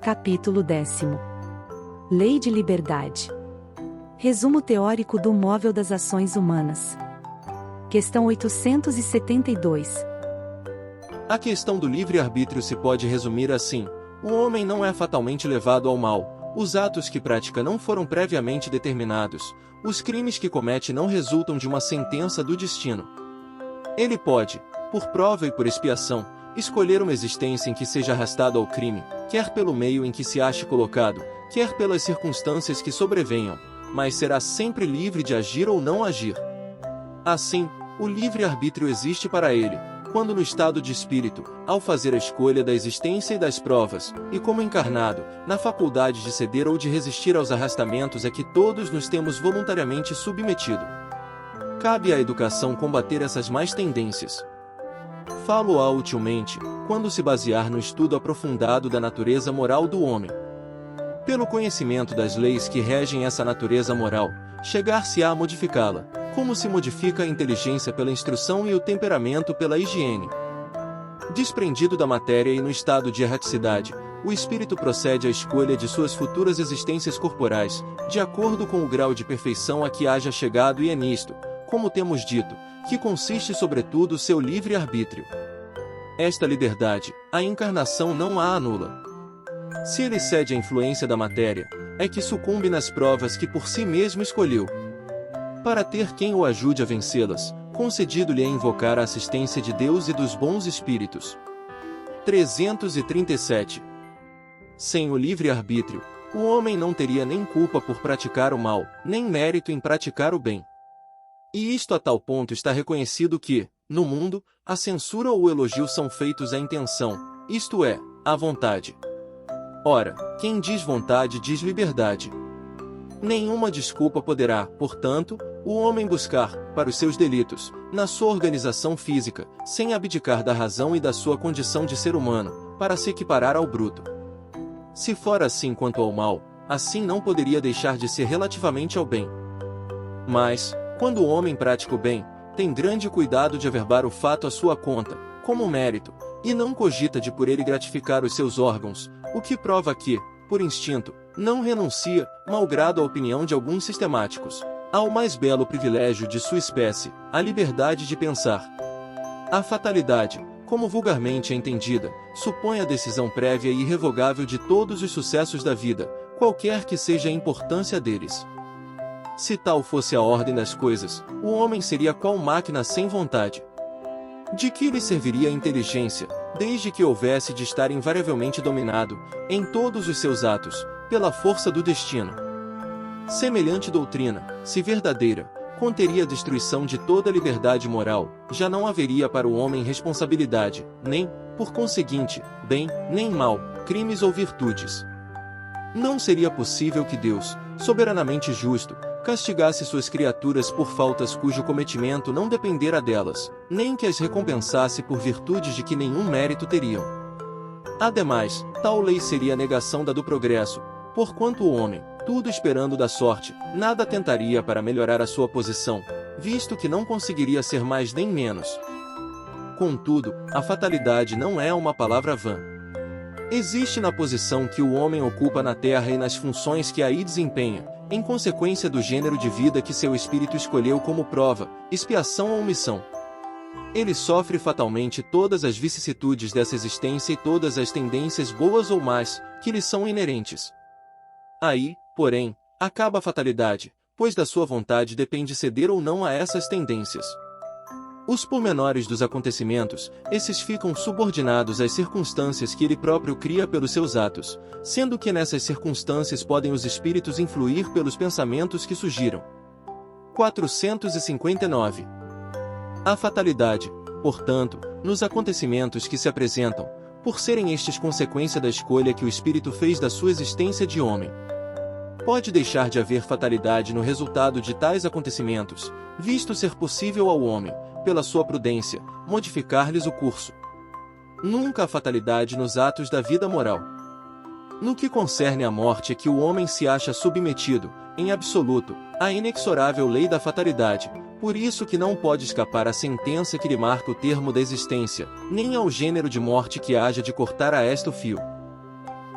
Capítulo 10. Lei de liberdade. Resumo teórico do móvel das ações humanas. Questão 872. A questão do livre-arbítrio se pode resumir assim: o homem não é fatalmente levado ao mal, os atos que pratica não foram previamente determinados, os crimes que comete não resultam de uma sentença do destino. Ele pode, por prova e por expiação, escolher uma existência em que seja arrastado ao crime, quer pelo meio em que se ache colocado, quer pelas circunstâncias que sobrevenham, mas será sempre livre de agir ou não agir. Assim, o livre-arbítrio existe para ele, quando no estado de espírito, ao fazer a escolha da existência e das provas, e como encarnado, na faculdade de ceder ou de resistir aos arrastamentos a que todos nos temos voluntariamente submetido. Cabe à educação combater essas más tendências. Falo-a utilmente, quando se basear no estudo aprofundado da natureza moral do homem. Pelo conhecimento das leis que regem essa natureza moral, chegar-se-á a modificá-la, como se modifica a inteligência pela instrução e o temperamento pela higiene. Desprendido da matéria e no estado de erraticidade, o espírito procede à escolha de suas futuras existências corporais, de acordo com o grau de perfeição a que haja chegado, e é nisto, como temos dito, que consiste sobretudo seu livre-arbítrio. Esta liberdade, a encarnação não a anula. Se ele cede à influência da matéria, é que sucumbe nas provas que por si mesmo escolheu. Para ter quem o ajude a vencê-las, concedido-lhe é invocar a assistência de Deus e dos bons espíritos. 337. Sem o livre-arbítrio, o homem não teria nem culpa por praticar o mal, nem mérito em praticar o bem. E isto a tal ponto está reconhecido que, no mundo, a censura ou o elogio são feitos à intenção, isto é, à vontade. Ora, quem diz vontade diz liberdade. Nenhuma desculpa poderá, portanto, o homem buscar, para os seus delitos, na sua organização física, sem abdicar da razão e da sua condição de ser humano, para se equiparar ao bruto. Se for assim quanto ao mal, assim não poderia deixar de ser relativamente ao bem. Mas, quando o homem pratica o bem, tem grande cuidado de averbar o fato à sua conta, como mérito, e não cogita de por ele gratificar os seus órgãos, o que prova que, por instinto, não renuncia, malgrado a opinião de alguns sistemáticos, ao mais belo privilégio de sua espécie, a liberdade de pensar. A fatalidade, como vulgarmente é entendida, supõe a decisão prévia e irrevogável de todos os sucessos da vida, qualquer que seja a importância deles. Se tal fosse a ordem das coisas, o homem seria qual máquina sem vontade. De que lhe serviria a inteligência, desde que houvesse de estar invariavelmente dominado, em todos os seus atos, pela força do destino? Semelhante doutrina, se verdadeira, conteria a destruição de toda a liberdade moral, já não haveria para o homem responsabilidade, nem, por conseguinte, bem, nem mal, crimes ou virtudes. Não seria possível que Deus, soberanamente justo, castigasse suas criaturas por faltas cujo cometimento não dependera delas, nem que as recompensasse por virtudes de que nenhum mérito teriam. Ademais, tal lei seria a negação da do progresso, porquanto o homem, tudo esperando da sorte, nada tentaria para melhorar a sua posição, visto que não conseguiria ser mais nem menos. Contudo, a fatalidade não é uma palavra vã. Existe na posição que o homem ocupa na terra e nas funções que aí desempenha, em consequência do gênero de vida que seu espírito escolheu como prova, expiação ou missão. Ele sofre fatalmente todas as vicissitudes dessa existência e todas as tendências boas ou más, que lhe são inerentes. Aí, porém, acaba a fatalidade, pois da sua vontade depende ceder ou não a essas tendências. Os pormenores dos acontecimentos, esses ficam subordinados às circunstâncias que ele próprio cria pelos seus atos, sendo que nessas circunstâncias podem os espíritos influir pelos pensamentos que sugiram. 459. A fatalidade, portanto, nos acontecimentos que se apresentam, por serem estes consequência da escolha que o espírito fez da sua existência de homem. Pode deixar de haver fatalidade no resultado de tais acontecimentos, visto ser possível ao homem, pela sua prudência, modificar-lhes o curso. Nunca há fatalidade nos atos da vida moral. No que concerne à morte é que o homem se acha submetido, em absoluto, à inexorável lei da fatalidade, por isso que não pode escapar à sentença que lhe marca o termo da existência, nem ao gênero de morte que haja de cortar a esta o fio.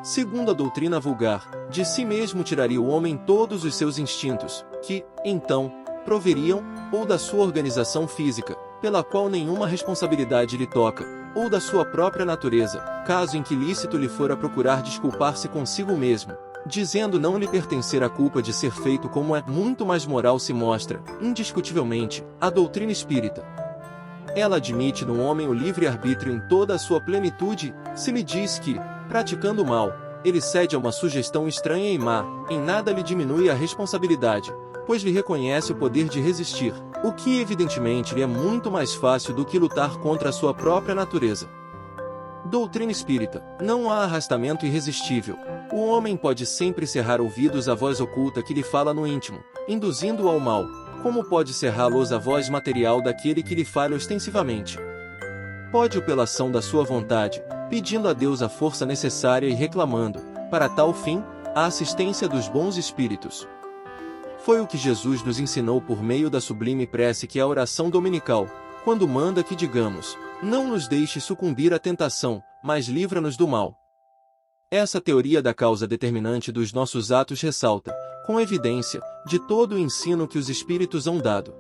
Segundo a doutrina vulgar, de si mesmo tiraria o homem todos os seus instintos, que, então, proveriam, ou da sua organização física, pela qual nenhuma responsabilidade lhe toca, ou da sua própria natureza, caso em que lícito lhe fora procurar desculpar-se consigo mesmo, dizendo não lhe pertencer a culpa de ser feito como é muito mais moral se mostra, indiscutivelmente, a doutrina espírita. Ela admite no homem o livre-arbítrio em toda a sua plenitude, se lhe diz que, praticando o mal, ele cede a uma sugestão estranha e má, em nada lhe diminui a responsabilidade, pois lhe reconhece o poder de resistir, o que evidentemente lhe é muito mais fácil do que lutar contra a sua própria natureza. Doutrina espírita: não há arrastamento irresistível. O homem pode sempre cerrar ouvidos à voz oculta que lhe fala no íntimo, induzindo-o ao mal, como pode cerrá-los à voz material daquele que lhe fala ostensivamente. Pode-o pela ação da sua vontade, pedindo a Deus a força necessária e reclamando, para tal fim, a assistência dos bons espíritos. Foi o que Jesus nos ensinou por meio da sublime prece que é a oração dominical, quando manda que digamos: não nos deixe sucumbir à tentação, mas livra-nos do mal. Essa teoria da causa determinante dos nossos atos ressalta, com evidência, de todo o ensino que os espíritos hão dado.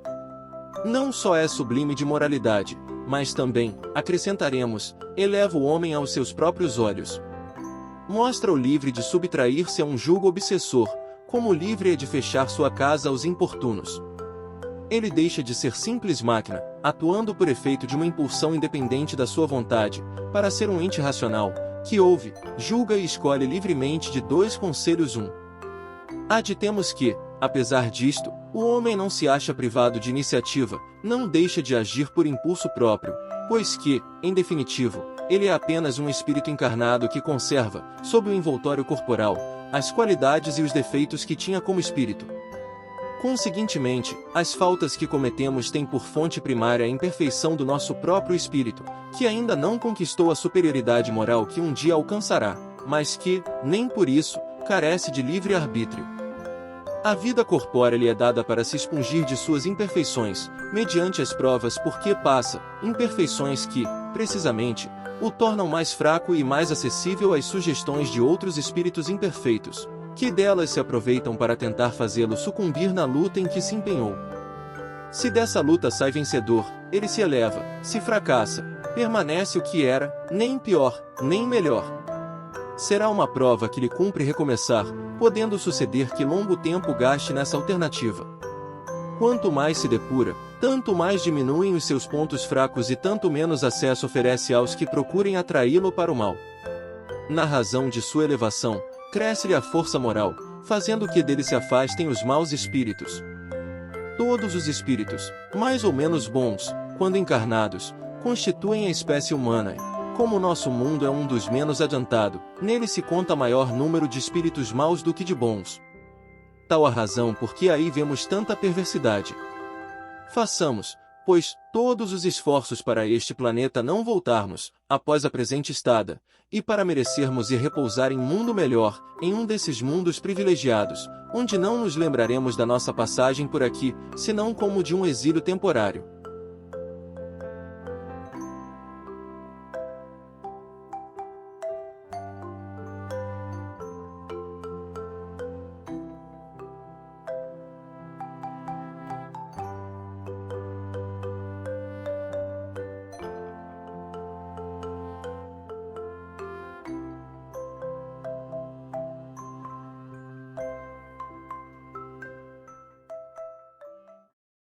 Não só é sublime de moralidade, mas também, acrescentaremos, eleva o homem aos seus próprios olhos. Mostra-o livre de subtrair-se a um jugo obsessor, como livre é de fechar sua casa aos importunos. Ele deixa de ser simples máquina, atuando por efeito de uma impulsão independente da sua vontade, para ser um ente racional, que ouve, julga e escolhe livremente de dois conselhos um. Aditemos que, apesar disto, o homem não se acha privado de iniciativa, não deixa de agir por impulso próprio, pois que, em definitivo, ele é apenas um espírito encarnado que conserva, sob o envoltório corporal, as qualidades e os defeitos que tinha como espírito. Conseguintemente, as faltas que cometemos têm por fonte primária a imperfeição do nosso próprio espírito, que ainda não conquistou a superioridade moral que um dia alcançará, mas que, nem por isso, carece de livre-arbítrio. A vida corpórea lhe é dada para se expungir de suas imperfeições, mediante as provas por que passa, imperfeições que, precisamente, o tornam mais fraco e mais acessível às sugestões de outros espíritos imperfeitos, que delas se aproveitam para tentar fazê-lo sucumbir na luta em que se empenhou. Se dessa luta sai vencedor, ele se eleva; se fracassa, permanece o que era, nem pior, nem melhor. Será uma prova que lhe cumpre recomeçar, podendo suceder que longo tempo gaste nessa alternativa. Quanto mais se depura, tanto mais diminuem os seus pontos fracos e tanto menos acesso oferece aos que procurem atraí-lo para o mal. Na razão de sua elevação, cresce-lhe a força moral, fazendo que dele se afastem os maus espíritos. Todos os espíritos, mais ou menos bons, quando encarnados, constituem a espécie humana e, como o nosso mundo é um dos menos adiantado, nele se conta maior número de espíritos maus do que de bons. Tal a razão por que aí vemos tanta perversidade. Façamos, pois, todos os esforços para este planeta não voltarmos, após a presente estada, e para merecermos ir repousar em mundo melhor, em um desses mundos privilegiados, onde não nos lembraremos da nossa passagem por aqui, senão como de um exílio temporário.